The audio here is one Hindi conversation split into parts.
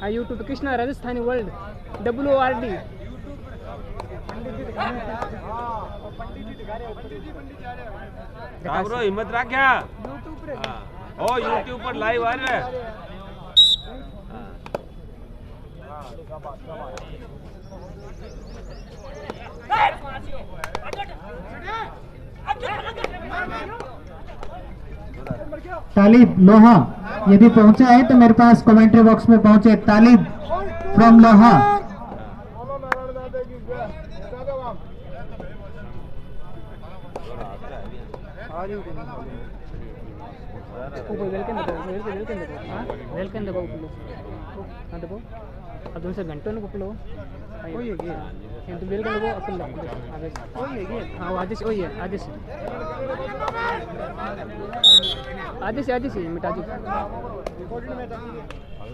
YouTube Krishna Rajasthani world WORD। Bro हिम्मत रख्या ओ यूट्यूब पर लाइव आ रहा है। तालिब लोहा यदि पहुंचा है तो मेरे पास कमेंट्री बॉक्स में पहुंचे। तालिब फ्रॉम लोहा। वेलकम दबाओ हाँ दबाओ अब 2 घंटों ने पकड़ो तो वेलकम दबाओ अपन हाँ आदेश वही है आदेश मिटा दो।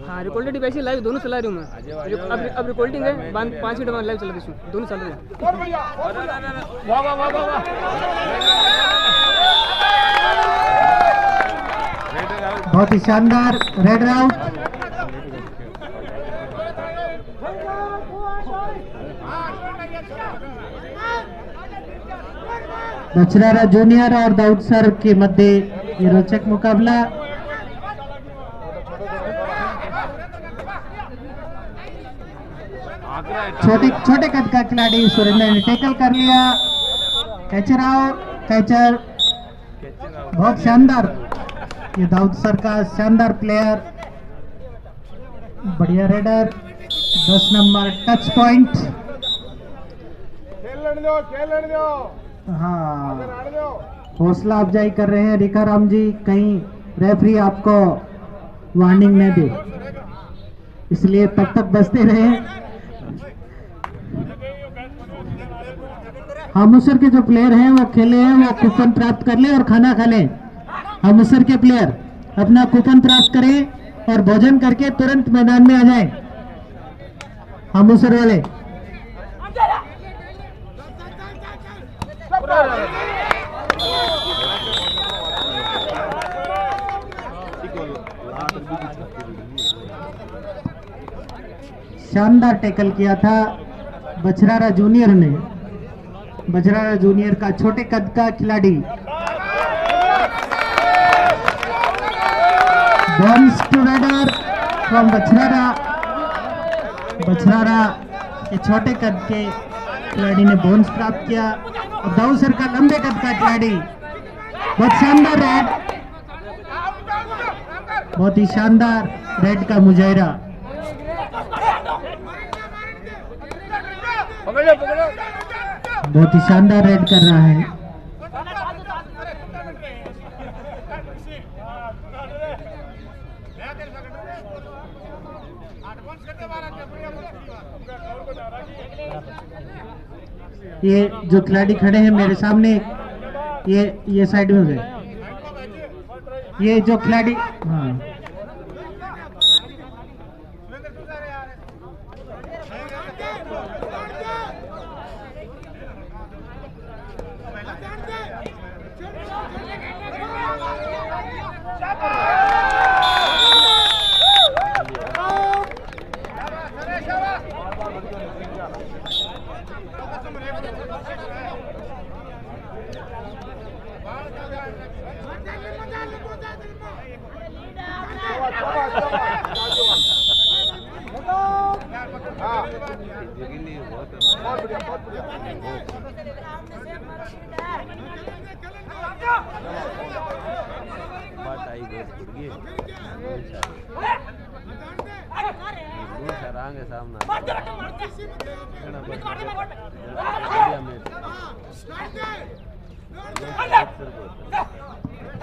हाँ रिकॉर्डेड डिवाइस लाइव दोनों चला रही हूँ मैं। अब रिकॉर्डिंग है 5 मिनट लाइव चला रही हूँ दोनों चल रहे हैं। बहुत ही शानदार रेड राउट। बछरारा जूनियर और दाऊद सर के मध्य ये रोचक मुकाबला। छोटे कद का खिलाड़ी सुरेंद्र ने टैकल कर लिया। कैचर बहुत शानदार, ये दाऊद सर का शानदार प्लेयर, बढ़िया रेडर। 10 number touch point. हाँ हौसला अफजाई कर रहे हैं रिका राम जी, कहीं रेफरी आपको वार्निंग न दे, इसलिए तब तक बचते रहे। हामुसर के जो प्लेयर हैं वो खेले हैं, वो कूपन प्राप्त कर ले और खाना खा ले। हामुसर के प्लेयर अपना कूपन प्राप्त करें और भोजन करके तुरंत मैदान में आ जाएं। हामुसर वाले शानदार टैकल किया था बछरारा जूनियर ने। बछरारा जूनियर का छोटे कद का खिलाड़ी बॉन्स टू रेडर फ्रॉम बछरारा। बछरारा के छोटे कद के खिलाड़ी ने बोन्स प्राप्त किया। और दाऊद सर का लंबे कद का खिलाड़ी, बहुत शानदार रेड, बहुत ही शानदार रेड का मुजाहिरा। बहुत ही शानदार रेड कर रहा है। ये जो खिलाड़ी खड़े हैं मेरे सामने, ये साइड में हो गए। ये जो खिलाड़ी, हाँ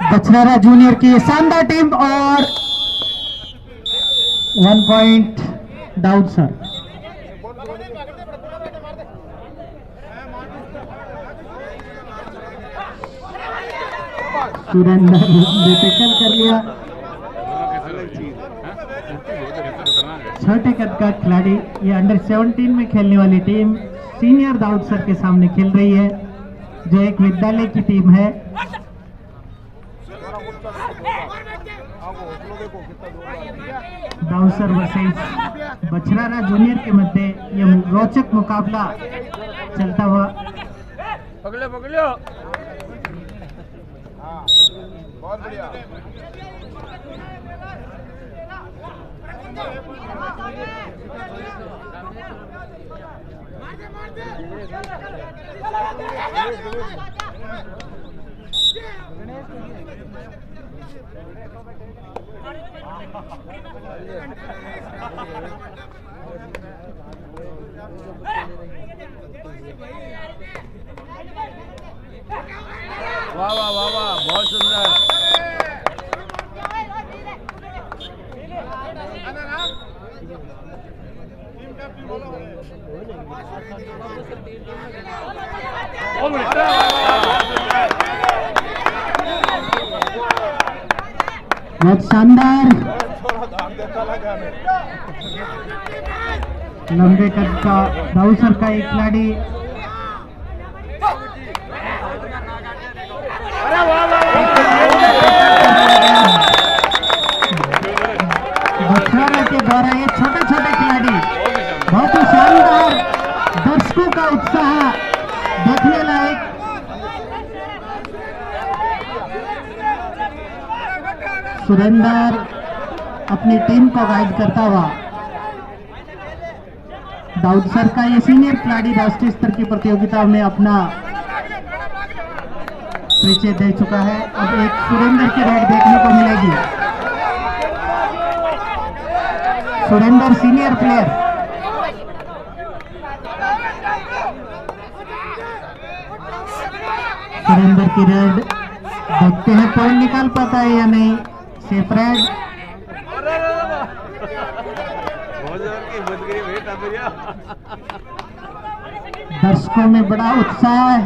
बछरारा जूनियर की शानदार टीम और 1 पॉइंट दाऊद सर। सुरेंद्र ने टैकल कर लिया। छोटे कद का खिलाड़ी, ये अंडर 17 में खेलने वाली टीम सीनियर दाऊद सर के सामने खेल रही है, जो एक विद्यालय की टीम है। दाऊसर वर्सेस बछरारा जूनियर के मध्य यह रोचक मुकाबला चलता हुआ। पकड़ो पकड़ो। बहुत बढ़िया। वाह वाह वाह वाह, बहुत सुंदर। बहुत शानदार लंबे कद का दाऊसर का एक खिलाड़ी बछरारा के द्वारा ये छोटे छोटे खिलाड़ी बहुत ही शानदार, दर्शकों का उत्साह देखने लायक। सुरेंदर अपनी टीम को गाइड करता हुआ। दाऊसर का ये सीनियर खिलाड़ी राष्ट्रीय स्तर की प्रतियोगिता में अपना परिचय दे चुका है। अब एक सुरेंदर की रेड देखने को मिलेगी। सुरेंदर सीनियर प्लेयर, सुरेंदर की रेड देखते हैं पॉइंट निकाल पाता है या नहीं। सेफ रेड, दर्शकों में बड़ा उत्साह है।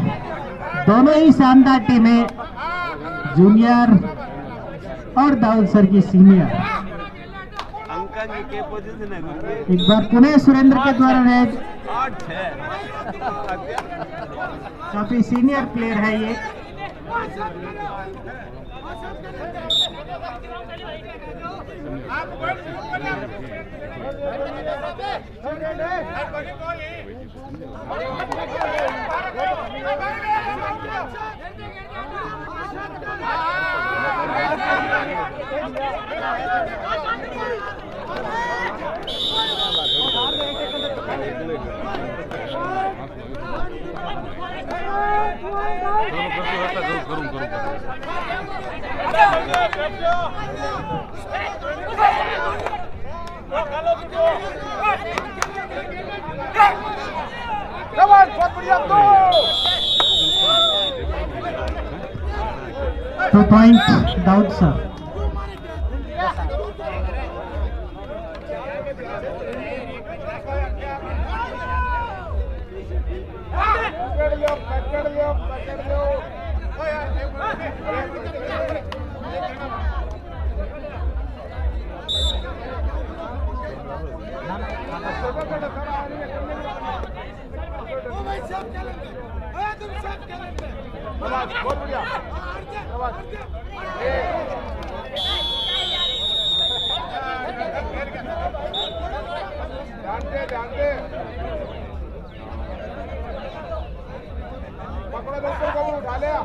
दोनों ही शानदार टीमें, जूनियर और दाऊसर की सीनियर। एक बार पुनः सुरेंद्र के द्वारा रेड, काफी सीनियर प्लेयर है ये। तो पॉइंट दाऊसर। बहुत बढ़िया। ध्यान दे पकड़ो, बिल्कुल को उठा लिया।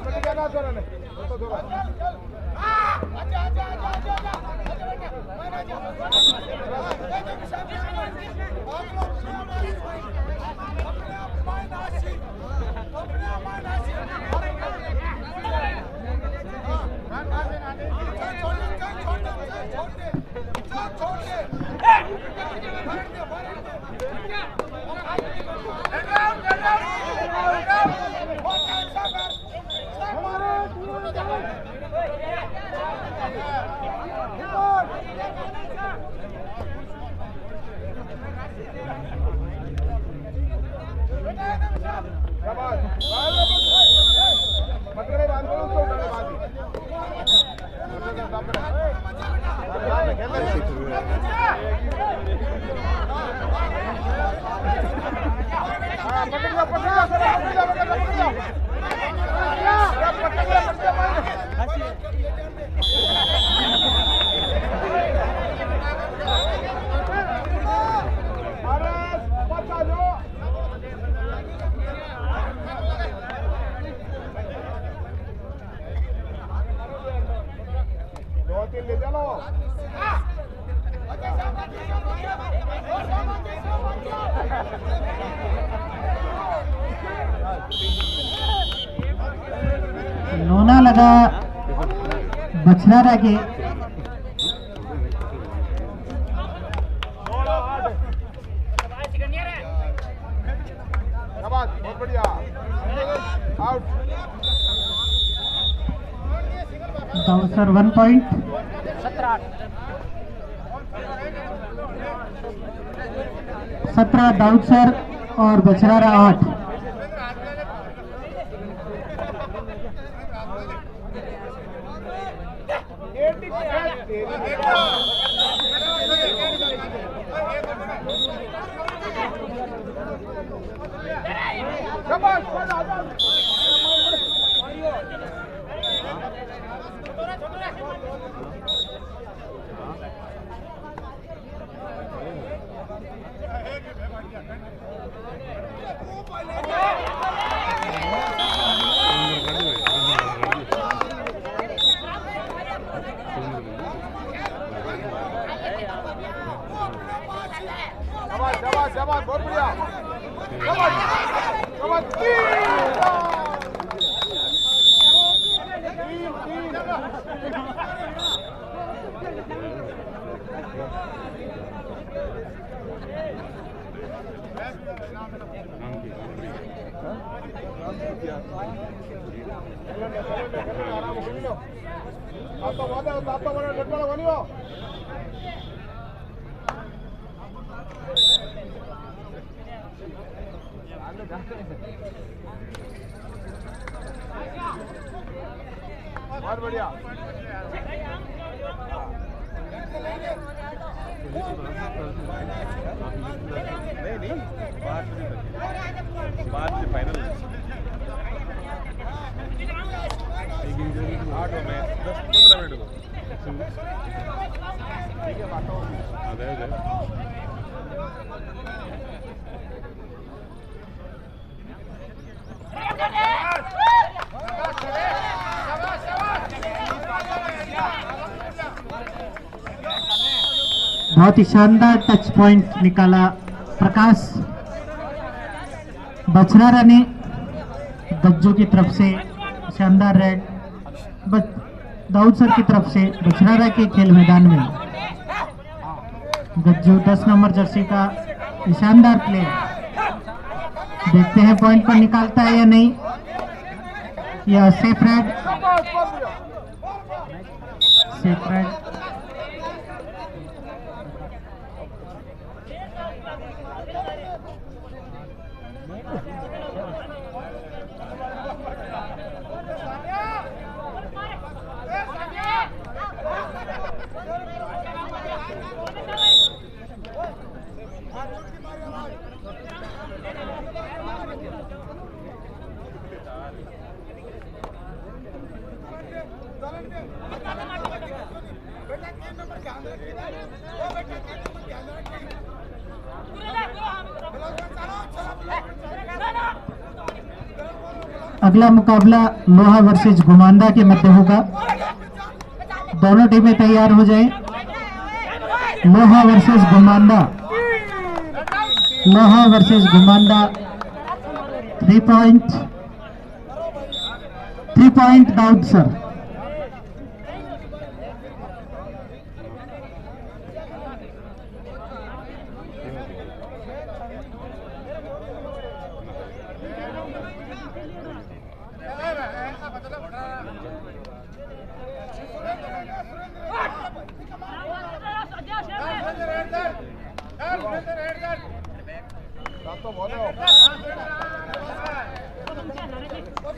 पट्टी जाना थोड़ा ने तो थोड़ा पकड़ तीन ले चलो लोना लगा बछरारा के शाबाश बहुत बढ़िया out Dawood sir 1 point 17 Dawood sir और बछरारा 8। शाबाश शाबाश शाबाश बहुत बढ़िया शाबाश शाबाश बहुत बढ़िया नहीं बाद में फाइनल 8 में 10-15 मिनट को ठीक है बात अरे बहुत ही शानदार टच पॉइंट निकाला प्रकाश बछरारा ने गज्जू की तरफ से शानदार रेड दाऊद सर की तरफ से बछरारा के खेल मैदान में गज्जू 10 नंबर जर्सी का शानदार प्ले। देखते हैं पॉइंट पर निकालता है या नहीं। यह सेफ रेड अगला मुकाबला लोहा वर्सेज घुमांदा के मध्य होगा। दोनों टीमें तैयार हो जाएं। लोहा वर्सेज घुमांदा 3 पॉइंट दाऊद सर।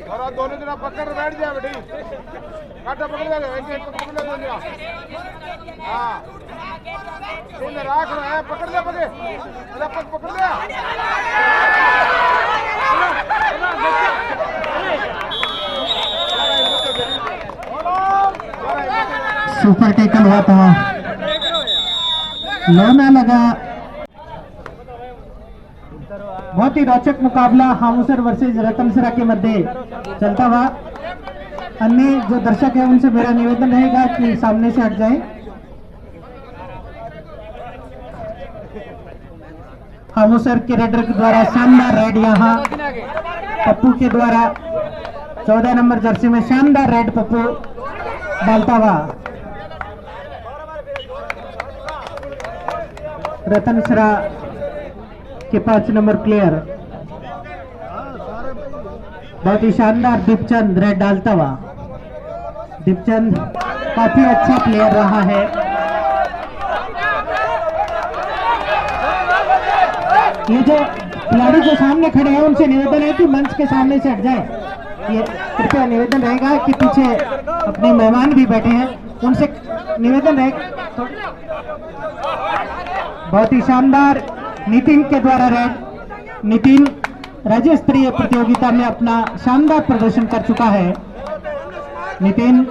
और दोनों जना पकड़ बैठ जाए बेटी काटा पकड़ ले ऐसे पकड़ ले दोनों हाँ तुम राख लो है पकड़ ले पकड़ पकड़ ले सुपर टेकल हुआ था, लोना लगा। बहुत ही रोचक मुकाबला हामुसर वर्सेज रतनसरा के मध्य चलता हुआ। अन्य जो दर्शक है उनसे मेरा निवेदन रहेगा कि सामने से हट जाएं। हामूसर के रेडर के द्वारा शानदार रेड यहाँ पप्पू के द्वारा 14 नंबर जर्सी में शानदार रेड पप्पू डालता हुआ रतन सरा के 5 नंबर प्लेयर बहुत ही शानदार दीपचंद रेड डालता हुआ। दीपचंद काफी अच्छा प्लेयर रहा है। ये जो खिलाड़ी जो सामने खड़े हैं उनसे निवेदन है कि मंच के सामने से हट जाए। ये कृपया निवेदन रहेगा कि पीछे अपने मेहमान भी बैठे हैं उनसे निवेदन रहेगा। बहुत ही शानदार नितिन के द्वारा रेड। नितिन राज्य स्तरीय प्रतियोगिता में अपना शानदार प्रदर्शन कर चुका है। नितिन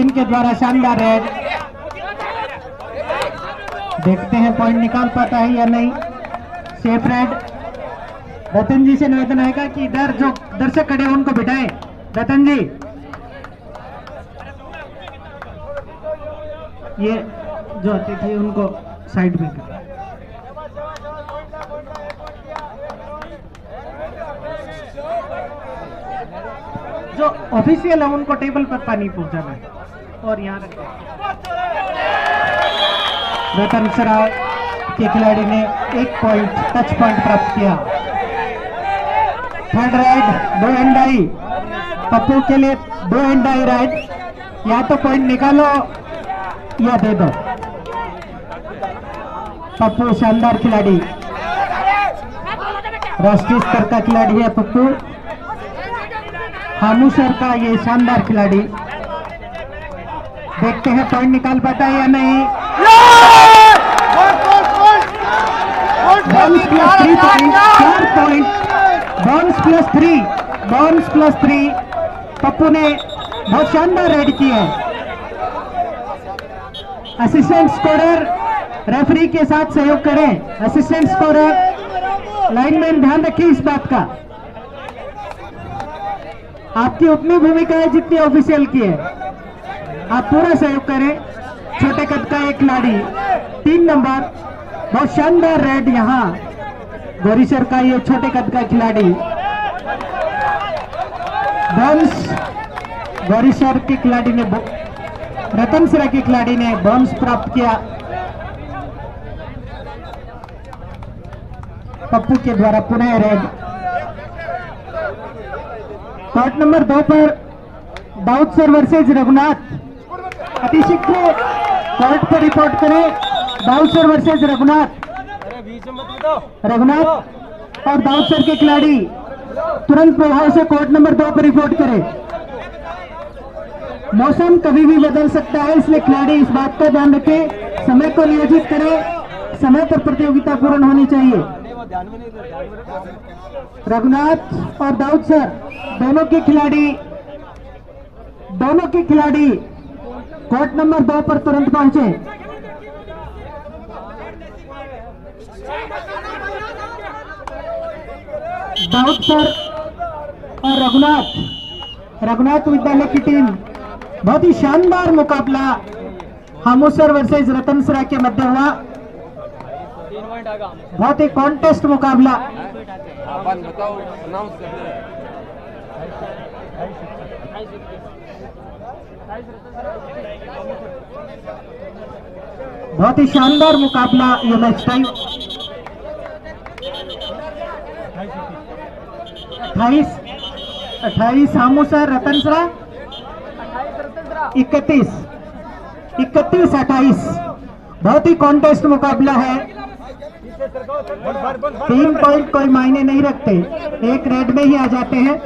के द्वारा शानदार रेड। देखते हैं पॉइंट निकाल पाता है या नहीं। Safe red. रतन जी से निवेदन आएगा कि इधर जो दर्शक खड़े हैं उनको बिठाएं। रतन जी, ये जो अतिथि है उनको साइड में करें। जो ऑफिशियल है उनको टेबल पर पानी पहुंचाना है और यहाँ रतन सरा के खिलाड़ी ने 1 पॉइंट टच पॉइंट प्राप्त किया। थर्ड राइड 2 एंडाई पप्पू के लिए 2 एंडाई राइड। या तो पॉइंट निकालो या दे दो। पप्पू शानदार खिलाड़ी, राष्ट्रीय स्तर का खिलाड़ी है पप्पू। हामूसर का ये शानदार खिलाड़ी। देखते हैं पॉइंट निकाल पाता है या नहीं। Bonus plus 3 point, 4 point, bonus plus 3 Pappu ने बहुत शानदार रेड की है। असिस्टेंट स्कोरर रेफरी के साथ सहयोग करें। असिस्टेंट स्कोरर लाइनमैन ध्यान रखिए इस बात का। आपकी उतनी भूमिका है जितनी ऑफिशियल की है। आप पूरा सहयोग करें। छोटे कद का एक खिलाड़ी 3 नंबर, बहुत शानदार रेड यहाँ गौरीसर का ये छोटे कद का खिलाड़ी। बोन्स गौरीसर के खिलाड़ी ने रतनसरा के खिलाड़ी ने बोन्स प्राप्त किया पप्पू के द्वारा। पुनः रेड। कोर्ट नंबर 2 पर दाऊद सर वर्सेज रघुनाथ। अति शीघ्र कोर्ट पर रिपोर्ट करें। दाऊद सर वर्सेज रघुनाथ और दाऊद सर के खिलाड़ी तुरंत प्रभाव से कोर्ट नंबर 2 पर रिपोर्ट करें। मौसम कभी भी बदल सकता है, इसलिए खिलाड़ी इस बात का ध्यान रखें। समय को नियोजित करें। समय पर प्रतियोगिता पूर्ण होनी चाहिए। रघुनाथ और दाऊद सर दोनों के खिलाड़ी कोर्ट नंबर 2 पर तुरंत पहुंचे। दाऊद सर और रघुनाथ विद्यालय की टीम। बहुत ही शानदार मुकाबला हामूसर वर्सेज रतनसरा के मध्य हुआ। बहुत ही कॉन्टेस्ट मुकाबला। बताओ अनाउंस कर दे। बहुत ही शानदार मुकाबला ये मैच टाइम। 28 हामूसर रतनसरा, 31-28। बहुत ही कॉन्टेस्ट मुकाबला है। 3 पॉइंट कोई मायने नहीं रखते, एक रेड में ही आ जाते हैं।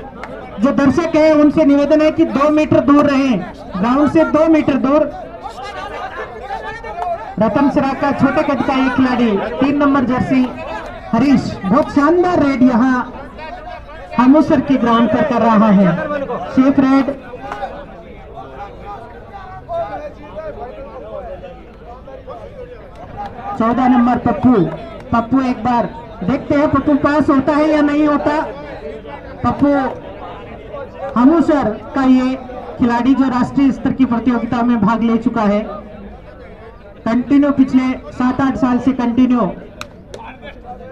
जो दर्शक है उनसे निवेदन है कि 2 मीटर दूर रहें, ग्राउंड से 2 मीटर दूर। रतनसरा का छोटे कद का एक खिलाड़ी 3 नंबर जर्सी हरीश, बहुत शानदार रेड यहाँ हामूसर की ग्राउंड पर कर रहा है। Safe red. चौदह नंबर पप्पू एक बार देखते हैं पप्पू पास होता है या नहीं होता। पप्पू हमूसर का ये खिलाड़ी जो राष्ट्रीय स्तर की प्रतियोगिता में भाग ले चुका है, कंटिन्यू पिछले 7-8 साल से कंटिन्यू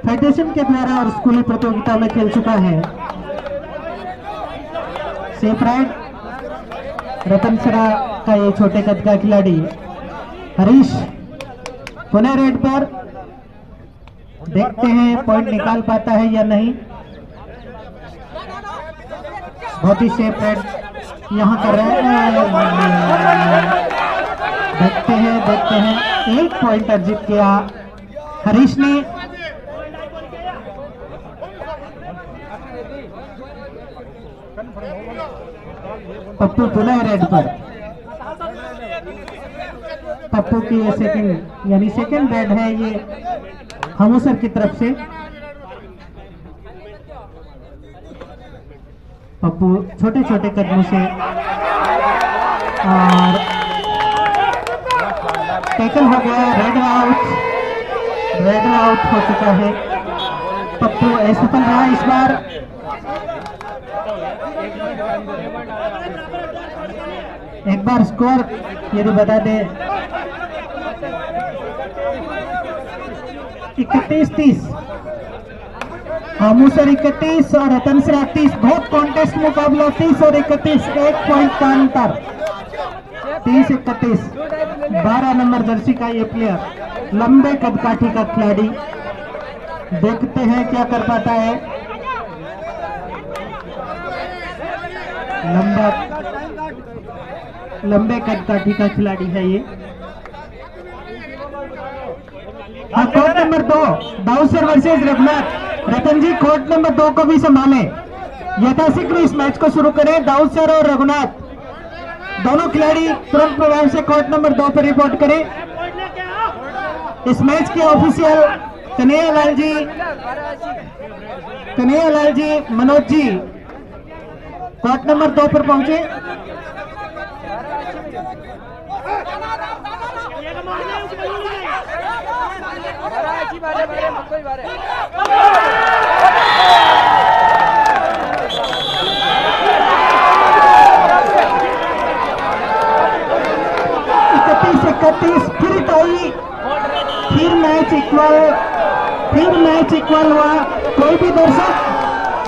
फेडरेशन के द्वारा और स्कूली प्रतियोगिता में खेल चुका है। सेफ राइड रतनसरा का ये छोटे कद का खिलाड़ी हरीश पुनः रेड पर, देखते हैं पॉइंट निकाल पाता है या नहीं। बहुत ही सेफ राइड यहाँ कर रहे हैं, देखते हैं 1 पॉइंट अर्जित किया हरीश ने। पप्पू पुनः रेड पर, पप्पू की ये सेकंड यानी सेकंड रेड है ये हमूसर की तरफ से। पप्पू छोटे छोटे कदमों से और टैकल हो गया, रेड आउट हो चुका है। पप्पू असफल रहा इस बार। एक बार स्कोर यदि बता दे 31-30, हमूसर 31 और रतनसरा 30। बहुत कॉन्टेस्ट मुकाबला, 30 और 31, 1 पॉइंट का अंतर। 30-31, 12 नंबर जर्सी का ये प्लेयर, लंबे कदकाठी का खिलाड़ी, देखते हैं क्या कर पाता है। लंबे कदकाठी का खिलाड़ी है ये। हाँ, कोर्ट नंबर 2 दाऊसर वर्सेस रघुनाथ। रतन जी कोर्ट नंबर 2 को भी संभाले, यथाशीघ्र इस मैच को शुरू करें। दाऊसर और रघुनाथ दोनों खिलाड़ी तुरंत प्रभाव से कोर्ट नंबर 2 पर रिपोर्ट करें। इस मैच के ऑफिशियल कन्हैयालाल जी, मनोज जी कोर्ट नंबर 2 पर पहुंचे। फिर टाई, फिर मैच इक्वल हुआ। कोई भी दर्शक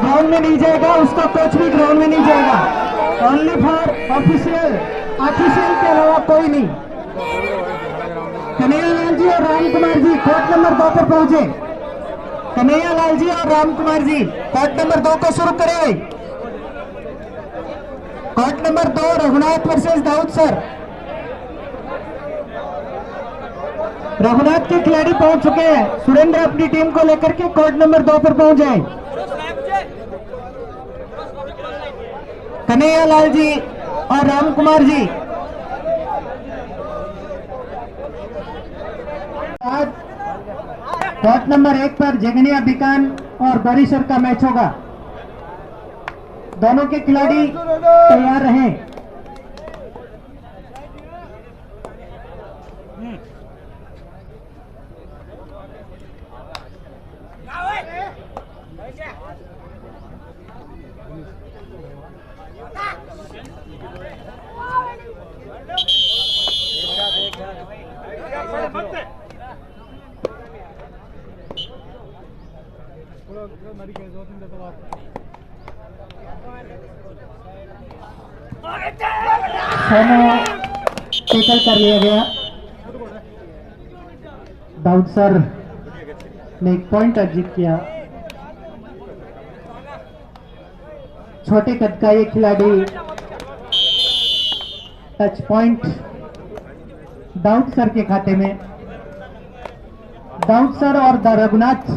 ग्राउंड में नहीं जाएगा, उसका कोच भी ग्राउंड में नहीं जाएगा। ओनली फॉर ऑफिशियल के अलावा कोई नहीं। कन्हैयालाल जी और राम कुमार जी कोर्ट नंबर 2 पर पहुंचे। कन्हैयालाल जी और राम कुमार जी कोर्ट नंबर 2 को शुरू करें। Court number 2 Raghunath versus Dawood sir. Raghunath के खिलाड़ी पहुंच चुके हैं। सुरेंद्र अपनी टीम को लेकर के कोर्ट नंबर 2 पर पहुंच जाए। कन्हैयालाल जी और राम कुमार जी आज कोर्ट नंबर 1 पर जगनिया बिकान और बरीसर का मैच होगा। दोनों के खिलाड़ी तैयार रहें। टेकल कर लिया गया। दाऊद सर ने 1 पॉइंट अर्जित किया। छोटे कद का ये खिलाड़ी टच पॉइंट दाऊद सर के खाते में। दाऊद सर और रघुनाथ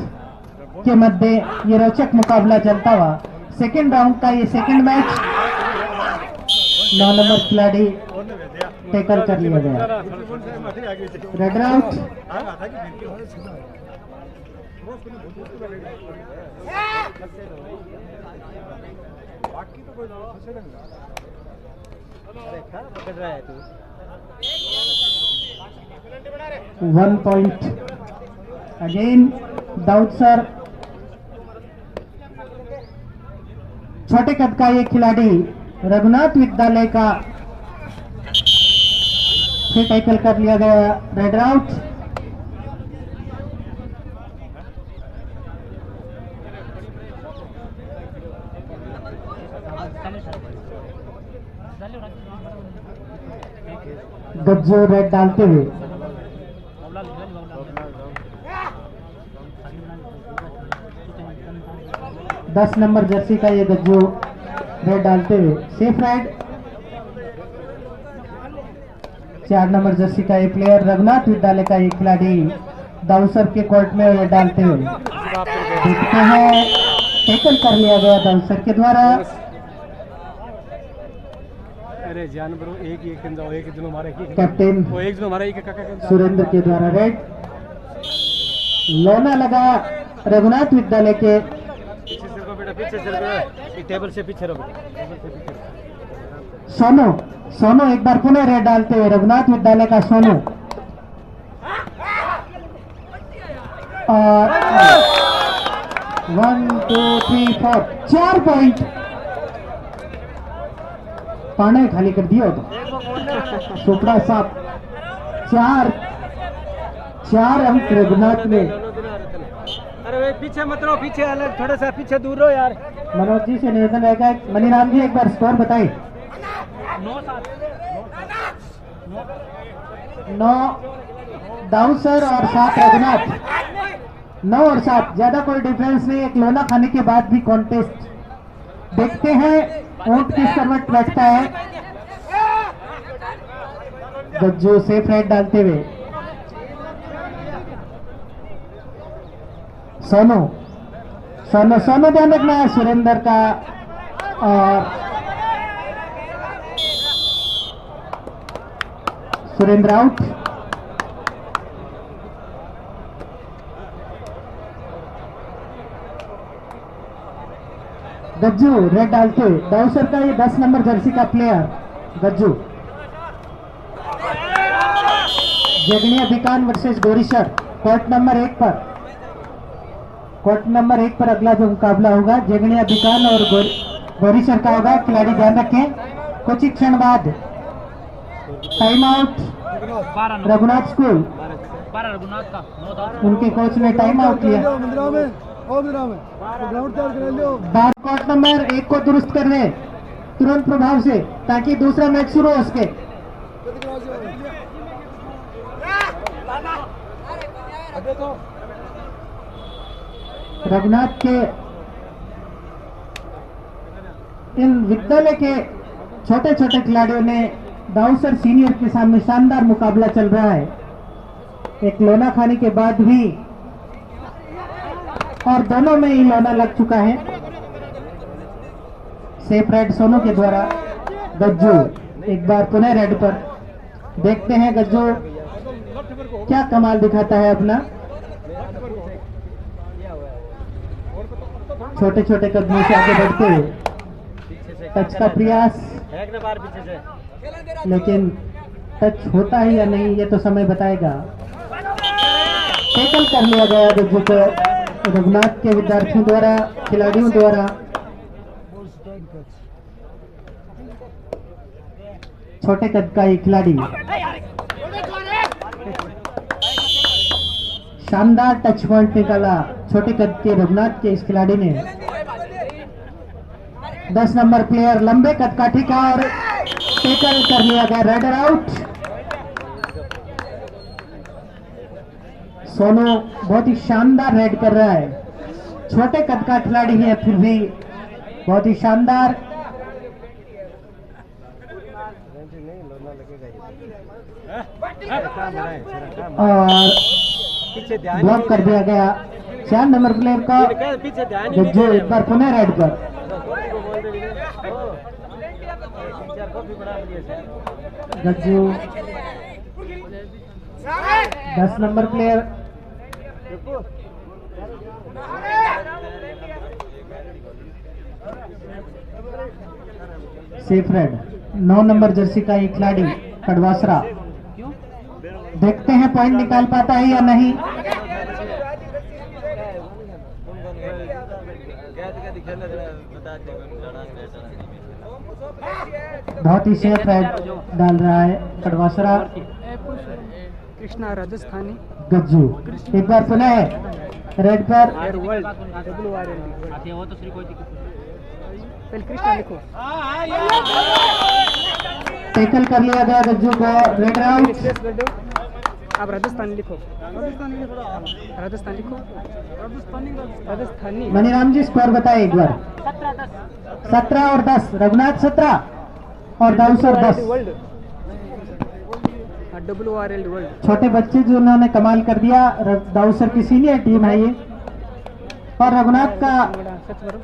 के मध्य ये रोचक मुकाबला चलता हुआ सेकेंड राउंड का ये सेकेंड मैच 9 नंबर खिलाड़ी टेकल कर लिया गया। Raid out. One point again Dawood sir. छोटे कद का ये खिलाड़ी रघुनाथ विद्यालय का फिर टैकल कर लिया गया, रेड आउट। गज्जू रेड डालते हुए 10 नंबर जर्सी का ये गज्जू रेड डालते हुए सेफ राइड। 4 नंबर जर्सी का ये प्लेयर रघुनाथ विद्यालय का ये खिलाड़ी दाऊसर के कोर्ट में रेड डालते हुए देखते हैं, टैकल कर लिया गया दाऊसर के द्वारा। अरे जानवर एक एक दिन हमारे कैप्टन वो एक दिन हमारा एक काका सुरेंद्र के द्वारा रेड। लोना लगा रघुनाथ विद्यालय के, पीछे चल गो बेटा, पीछे चल गो, टेबल से पीछे रहो बेटा, टेबल से पीछे रहो। सोनू एक बार पुनः रेड डालते हुए रघुनाथ विद्यालय का सोनू और 1 2 3 4 4 पॉइंट पाने खाली कर दिया तो सुपड़ा साहब 4 अंक रघुनाथ ने। अरे वे पीछे मत रहो, पीछे अलग थोड़ा सा पीछे दूर रहो यार। मनोज जी से निवेदन रहेगा, मनीराम जी एक बार स्कोर बताइए। 9 दाऊसर और 7 रघुनाथ। 9 और 7 ज्यादा कोई डिफरेंस नहीं, एक लोना खाने के बाद भी कॉन्टेस्ट। देखते हैं ऊंट किस करवट बैठता है। गज्जू सेफ राइट डालते हुए सोनू ध्यान रखना है सुरेंद्र का, और सुरेंद्र आउट। गज्जू रेड डालते हुए दाऊसर का ये 10 नंबर जर्सी का player Gajju. Jaganiya Bikan versus Gorisar court number 1 पर अगला जो मुकाबला होगा जगनिया बिकान और गोरीशर का होगा। खिलाड़ी ध्यान रखें, कुछ ही क्षण बाद टाइम आउट रघुनाथ स्कूल, उनके कोच ने टाइम आउट लिया। बार कोर्ट नंबर 1 को दुरुस्त कर रहे तुरंत प्रभाव से, ताकि दूसरा मैच शुरू हो सके। रघुनाथ के इन विद्यालय के छोटे छोटे खिलाड़ियों ने दाऊसर सीनियर के सामने शानदार मुकाबला चल रहा है, एक लोना खाने के बाद भी, और दोनों में ही लोना लग चुका है। सेफ रेड सोनू के द्वारा। गज्जू एक बार पुनः रेड पर, देखते हैं गज्जू क्या कमाल दिखाता है अपना। छोटे छोटे कदमों से आगे बढ़ते हुए टच का प्रयास, लेकिन टच होता है या नहीं ये तो समय बताएगा। टैकल कर लिया गया गज्जू को रघुनाथ के विद्यार्थियों द्वारा, खिलाड़ियों द्वारा। छोटे कद का ये खिलाड़ी शानदार टच पॉइंट निकाला छोटे कद के रघुनाथ के इस खिलाड़ी ने। 10 नंबर प्लेयर लंबे कद का ठिका और टैकल कर लिया गया, रेडर आउट। सोनू बहुत ही शानदार रेड कर रहा है, छोटे कद का खिलाड़ी है फिर भी बहुत ही शानदार। और ब्लॉक कर दिया गया 4 नंबर प्लेयर का गज्जू। एक बार पुनः रेड पर Gajju 10 number player safe red. 9 number jersey का एक खिलाड़ी कड़वासरा, देखते हैं पॉइंट निकाल पाता है या नहीं। बहुत ही सेफ रेड डाल रहा है कड़वासरा कृष्णा राजस्थानी गज्जू। एक बार पुनः रेड पर वर्ल्ड WRLD पहले कृष्णा लिखो। टैकल कर लिया गया गज्जू को, रेड आउट। रिप्लेस कर दो। आप राजस्थानी लिखो। राजस्थानी लिखो। राजस्थानी मनीराम जी स्कोर बताए एक बार। 17 और 10, रघुनाथ 17 और दाऊसर 10। World WRLD world. छोटे बच्चे जो उन्होंने कमाल कर दिया। दाऊसर की सीनियर टीम है ये, और रघुनाथ का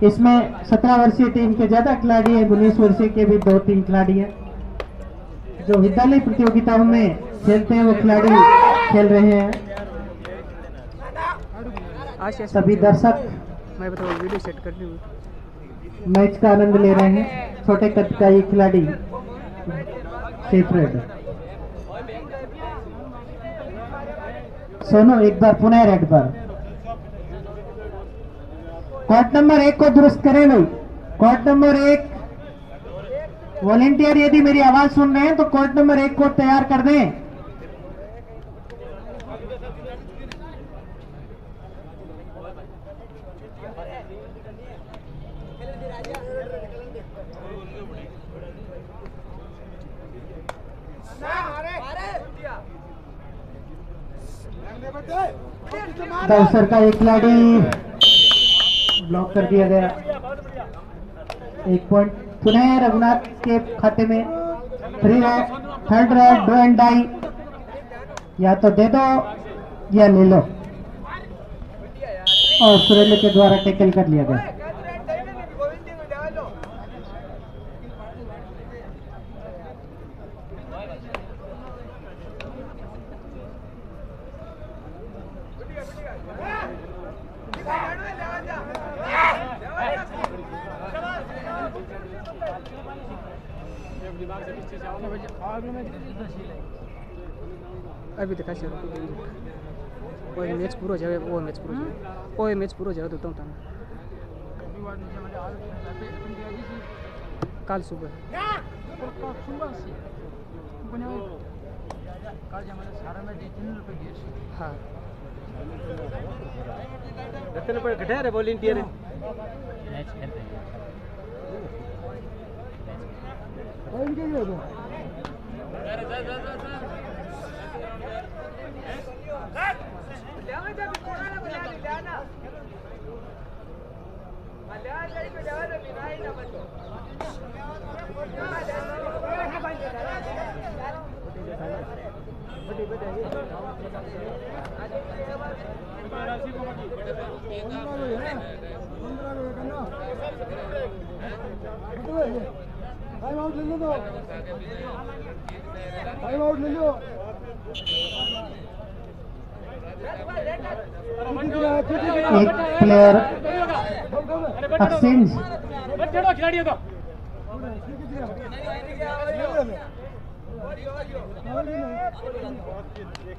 इसमें 17 वर्षीय टीम के ज्यादा खिलाड़ी है, 19 वर्षीय के भी 2-3 खिलाड़ी हैं जो विद्यालय प्रतियोगिताओं में खेलते हैं। वो खिलाड़ी खेल रहे हैं। सभी दर्शक मैं बताऊँ वीडियो सेट कर दी। मैच का आनंद ले रहे हैं। छोटे कद का ये खिलाड़ी सेफ रेड। सोनू एक बार पुनः रेड पर। कोर्ट नंबर 1 को दुरुस्त करें भाई। कोर्ट नंबर 1 वॉलेंटियर यदि मेरी आवाज सुन रहे हैं तो कोर्ट नंबर 1 को तैयार कर दें। दाऊसर का एक खिलाड़ी ब्लॉक कर दिया गया। 1 पॉइंट पुनः रघुनाथ के खाते में। 3 raid, third raid, do and die, या तो दे दो या ले लो। और सुरेंद्र के द्वारा टैकल कर लिया गया। अभी तक ऐसे वो मैच पूरा जाए, वो मैच पूरा जाए, वो मैच पूरा जाए तो तुम कल सुबह हाँ रतन पर कटा रे वॉलंटियर टाइम आउट ले लो, टाइम आउट ले लो। एक प्लेयर एक्सचेंज।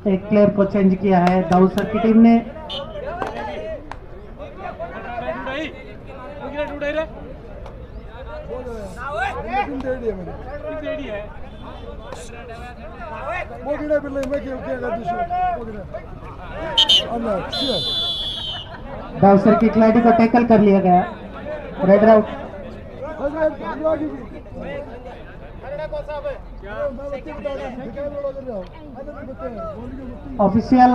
एक प्लेयर को चेंज किया है दाऊसर की टीम ने। दाऊसर की खिलाड़ी को टैकल कर लिया गया। Raid out. ऑफिशियल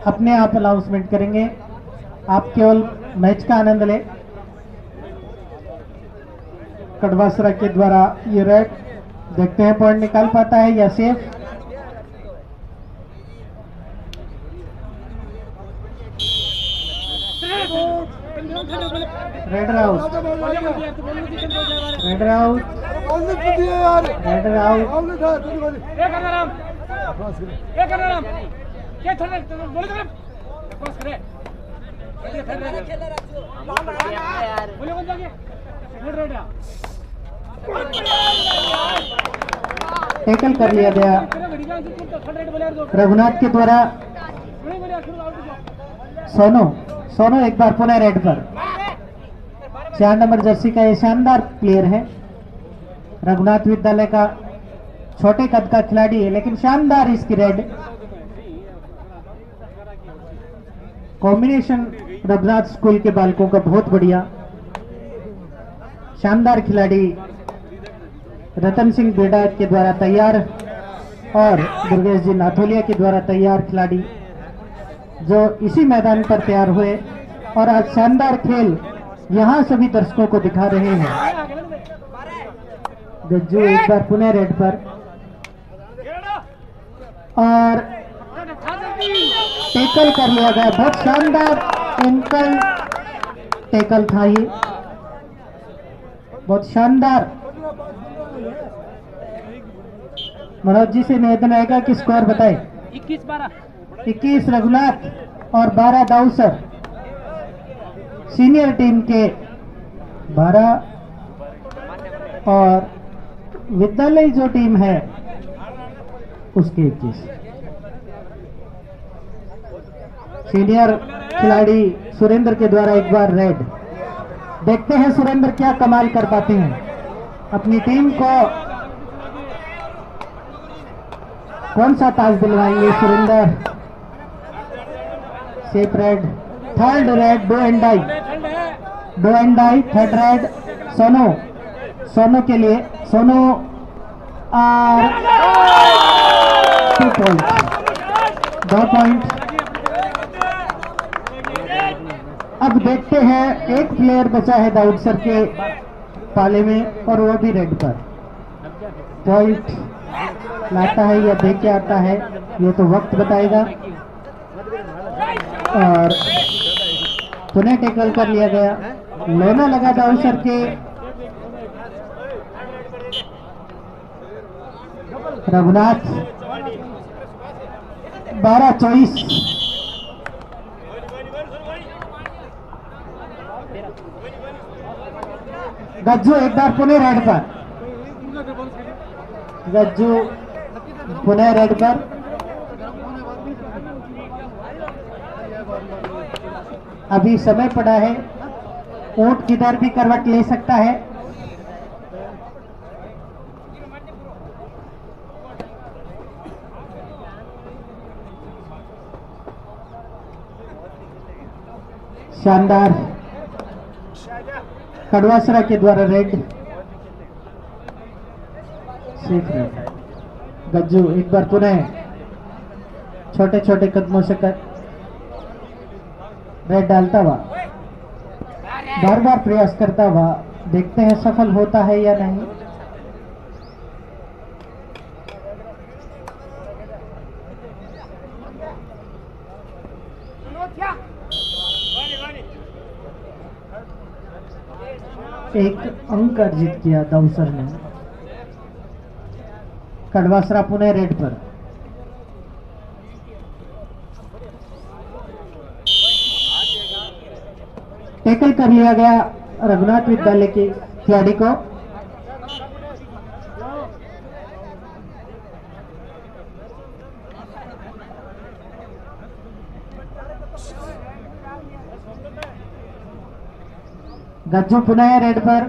अपने आप अनाउंसमेंट करेंगे, आप केवल मैच का आनंद लें। कड़वासरा के द्वारा ये रेड, देखते हैं पॉइंट निकाल पाता है या safe. Red out, red out, red out. Tackle कर लिया गया रघुनाथ के द्वारा। सोनू एक बार पुनः रेड पर। 4 नंबर जर्सी का ये शानदार प्लेयर है। रघुनाथ विद्यालय का छोटे कद का खिलाड़ी है, लेकिन शानदार इसकी रेड कॉम्बिनेशन। रघुनाथ स्कूल के बालकों का बहुत बढ़िया शानदार खिलाड़ी रतन सिंह बेड़ा के द्वारा तैयार और दुर्गेश जी नाथोलिया के द्वारा तैयार खिलाड़ी जो इसी मैदान पर तैयार हुए और आज शानदार खेल यहां सभी दर्शकों को दिखा रहे हैं। गज्जू एक बार पुनः रेड पर और टैकल कर लिया गया। बहुत शानदार एंकल टैकल था ये, बहुत शानदार। मनोज जी से निवेदन आएगा कि स्कोर बताएं। 21 रघुनाथ और 12 दाऊसर। सीनियर टीम के 12 और विद्यालय जो टीम है उसके 21। सीनियर खिलाड़ी सुरेंद्र के द्वारा एक बार रेड। देखते हैं सुरेंद्र क्या कमाल कर पाते हैं, अपनी टीम को कौन सा ताज दिलवाएंगे Surendra. Safe raid, third raid, do and die, third raid Sono के लिए। सोनो और 2 पॉइंट, 2 पॉइंट। अब देखते हैं एक प्लेयर बचा है दाऊद सर के पाले में और वो भी रेड पर। पॉइंट लाता है या देख के आता है ये तो वक्त बताएगा। और पुनः टैकल कर लिया गया, लोना लगा दाऊद सर के। रघुनाथ 12-24। गज्जू एक बार पुनः रेड पर, गज्जू पुनः रेड पर। अभी समय पड़ा है, ऊंट किधर भी करवट ले सकता है। शानदार कड़वासरा के द्वारा रेड, सेफ रेड। गज्जू एक बार पुनः छोटे छोटे कदमों से रेड डालता हुआ, बार बार प्रयास करता हुआ। देखते हैं सफल होता है या नहीं। एक अंक अर्जित किया दाऊसर ने। कड़वासरा पुनः रेड पर। टैकल कर लिया गया रघुनाथ विद्यालय के खिलाड़ी को। गज्जू पुनः रेड पर।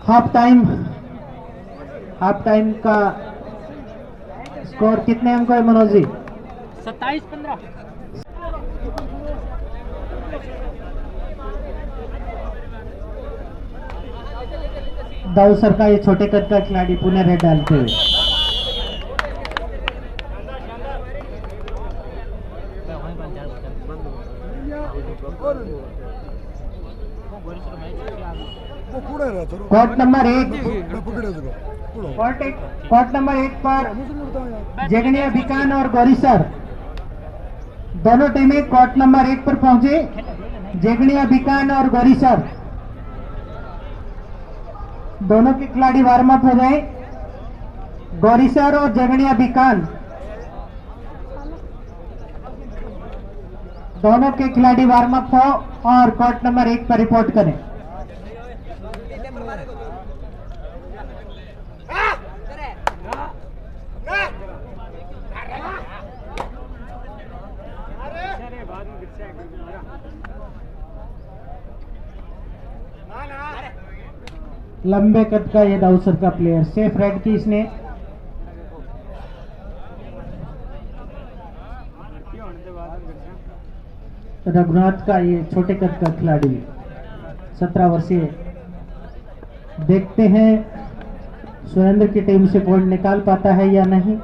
हाफ टाइम का स्कोर कितने अंक है मनोज जी? 27-15। दाऊसर का ये छोटे कद का खिलाड़ी पुनः रेड डालते हुए। कोर्ट नंबर 1 पर जगनिया बिकान और गौरीसर दोनों टीमें कोर्ट नंबर 1 पर पहुंचे। जगनिया बिकान और गौरीसर दोनों के खिलाड़ी वार्म अप हो गए। गौरीसर और जगनिया बिकान दोनों के खिलाड़ी वार्म अप हो और कोर्ट नंबर 1 पर रिपोर्ट करें। लंबे कद का ये दाऊसर का प्लेयर, सेफ रेड की इसने। रघुनाथ का ये छोटे कद का खिलाड़ी 17 वर्षीय। देखते हैं सुरेंद्र की टीम से पॉइंट निकाल पाता है या नहीं।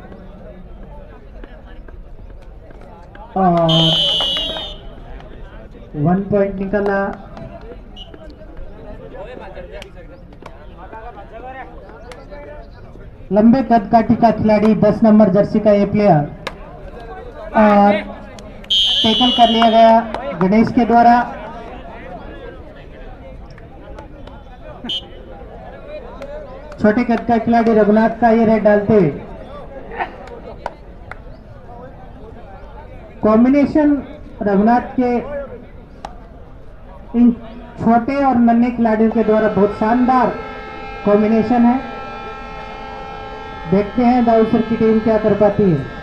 और 1 पॉइंट निकला। लंबे कद का टीका खिलाड़ी 10 नंबर जर्सी का ये प्लेयर, और टैकल कर लिया गया गणेश के द्वारा। छोटे कद का खिलाड़ी रघुनाथ का ये रेड डालते हुए। कॉम्बिनेशन रघुनाथ के इन छोटे और नन्हे खिलाड़ियों के द्वारा बहुत शानदार कॉम्बिनेशन है। देखते हैं दाऊसर की टीम क्या कर पाती है।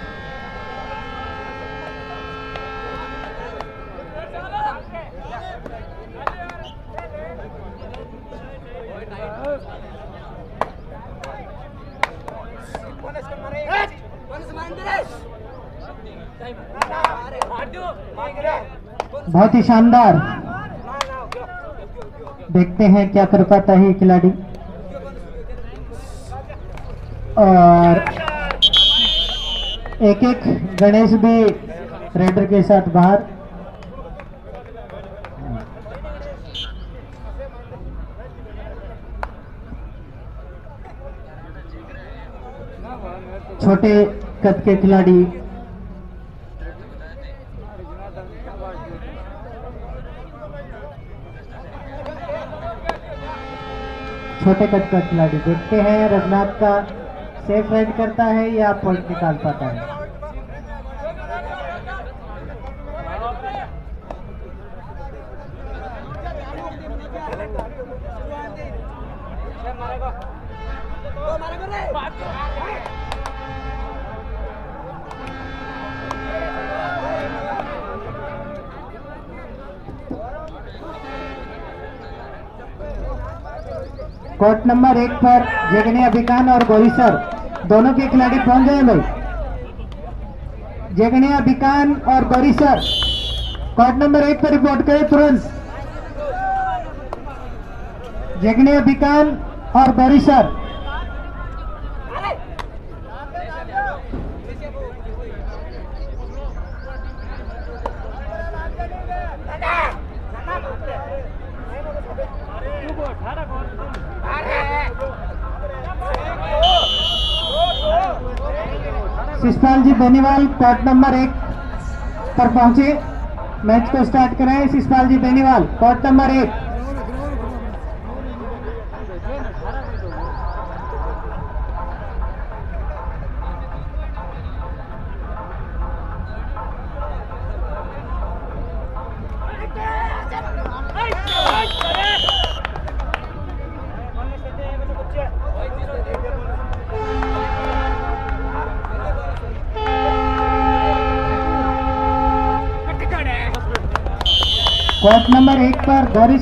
बहुत ही शानदार। देखते हैं क्या कर पाता है ये खिलाड़ी। और एक एक गणेश भी रेडर के साथ बाहर। छोटे कद के खिलाड़ी छोटे कद का खिलाड़ी। देखते हैं रघुनाथ का सेफ राइड करता है या पॉइंट निकाल पाता है। कोर्ट नंबर 1 पर जगने अभिकान और गौरी सर दोनों के खिलाड़ी पहुंच गए भाई। जगने अभिकान और गौरी सर कोर्ट नंबर 1 पर रिपोर्ट करें तुरंत। जगने अभिकान और गौरी सर। शिषपाल जी बेनीवाल कोर्ट नंबर 1 पर पहुंचे। मैच को स्टार्ट कराएं। Shishpal ji Beniwal court number 1। Court number 1 पर गौरी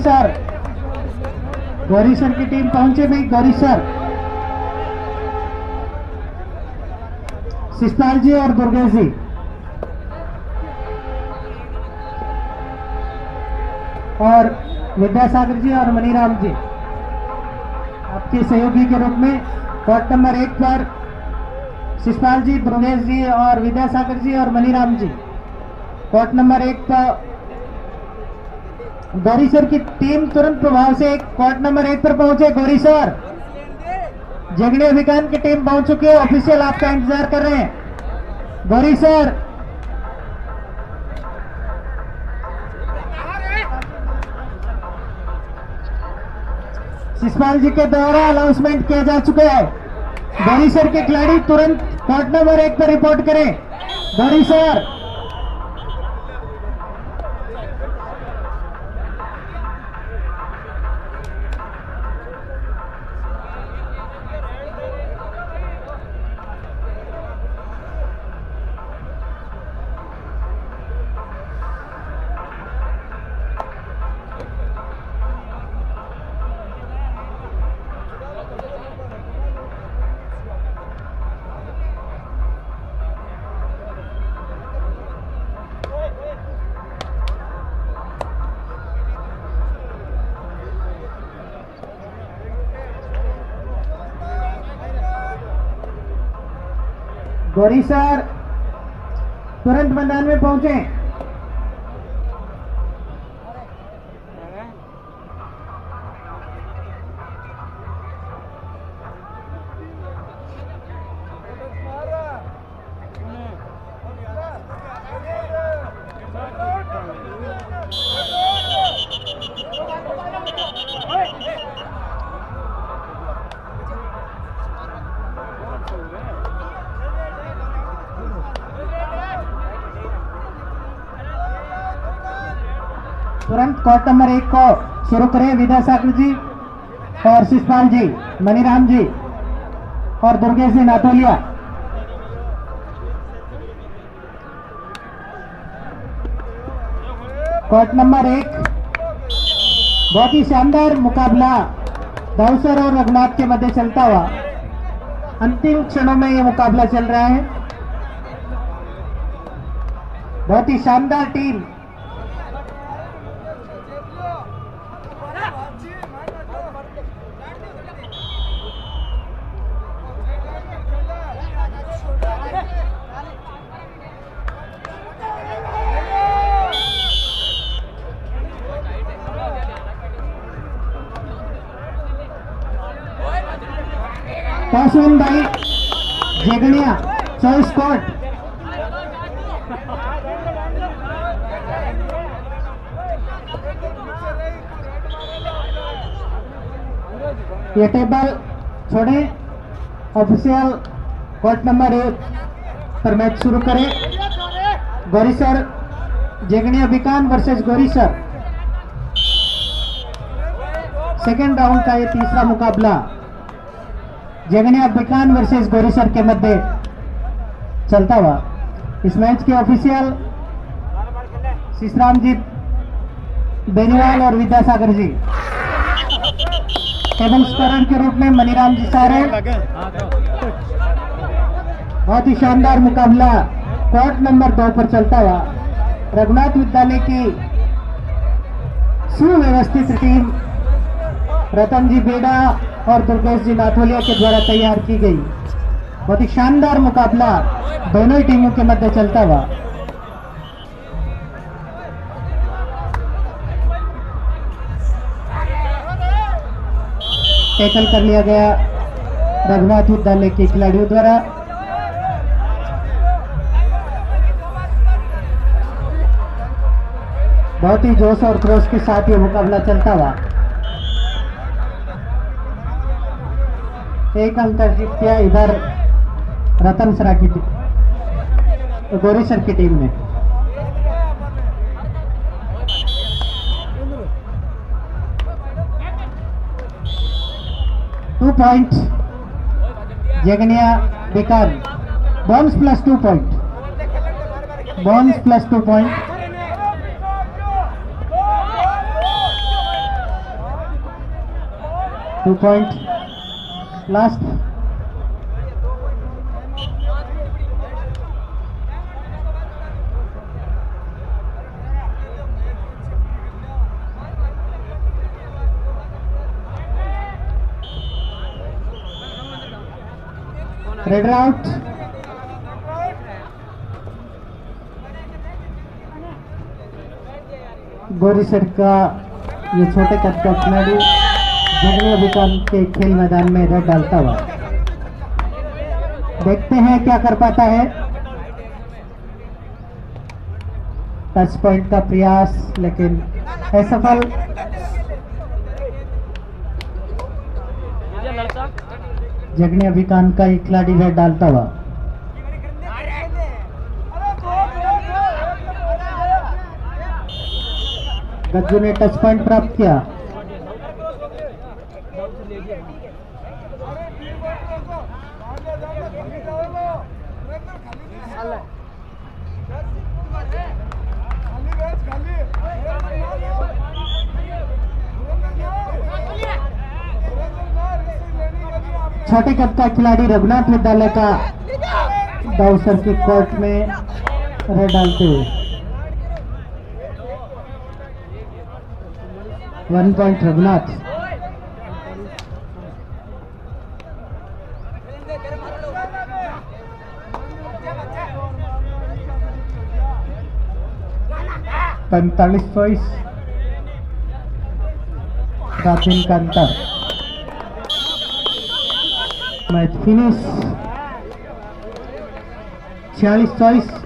सर की टीम पहुंचे भाई। गौरी सर, शिषपाल जी और दुर्गेश जी। और विद्यासागर जी और मनीराम जी आपके सहयोगी के रूप में। कोर्ट नंबर 1 पर शिषपाल जी, दुर्गेश जी और विद्यासागर जी और मनीराम जी। कोर्ट नंबर 1 पर गौरी सर की टीम तुरंत प्रभाव से कोर्ट नंबर 1 पर पहुंचे। गौरी सर, जगने अभिकान की टीम पहुंच चुकी है। ऑफिशियल आपका इंतजार कर रहे हैं। गौरी सर, शिषपाल जी के द्वारा अनाउंसमेंट किया जा चुका है। गौरी सर के खिलाड़ी तुरंत कोर्ट नंबर 1 पर रिपोर्ट करें। गौरी सर, गौरी सर तुरंत मैदान में पहुंचे। तुरंत कोर्ट नंबर 1 को शुरू करें। विद्यासागर जी और शिषपाल जी, मनीराम जी और दुर्गेश जी नाथोलिया। कोर्ट नंबर 1 बहुत ही शानदार मुकाबला दाऊसर और रघुनाथ के मध्य चलता हुआ अंतिम क्षणों में यह मुकाबला चल रहा है। बहुत ही शानदार टीम। पासवान भाई जेगनिया चॉइस कोर्ट। ये टेबल छोड़े। ऑफिशियल कोर्ट नंबर 1 पर मैच शुरू करें। Gauri Sar Jeganiya Bikan versus Gauri Sar. Second round का ये तीसरा मुकाबला जेगनिया बीकान वर्सेस गौरीसर के मध्य चलता हुआ। इस मैच के ऑफिशियल शिशराम जी बेनीवाल और विद्यासागर जी। टेबल स्कोरर के रूप में मनीराम जी सारे। बहुत ही शानदार मुकाबला कोर्ट नंबर 2 पर चलता हुआ। रघुनाथ विद्यालय की सुव्यवस्थित टीम रतन जी बेड़ा और दुर्गेश जी नाथोलिया के द्वारा तैयार की गई। बहुत ही शानदार मुकाबला दोनों ही टीमों के मध्य चलता हुआ। टैकल कर लिया गया रघुनाथ विद्यालय के खिलाड़ियों द्वारा। बहुत ही जोश और क्रोश के साथ ये मुकाबला चलता हुआ। एक अंतर जीत किया इधर रतन सरा की गौरीसर की टीम ने। Two point Jeganiya Bikan. Bonus plus 2 point. Bonus plus 2 point. Two point last. Raid out. Gaurisar का ये छोटे कद का खिलाड़ी जेगनिया बीकान के खेल मैदान में रेड डालता हुआ। देखते हैं क्या कर पाता है। टच पॉइंट का प्रयास लेकिन असफल। जेगनिया बीकान का एक खिलाड़ी रेड डालता हुआ। गज्जू ने टच पॉइंट प्राप्त किया। छोटे कद का खिलाड़ी रघुनाथ विद्यालय का दाऊसर की कोर्ट में रेड डालते हुए 1 पॉइंट रघुनाथ। 45-24 राफिन का अंतर। Match finish 46-24।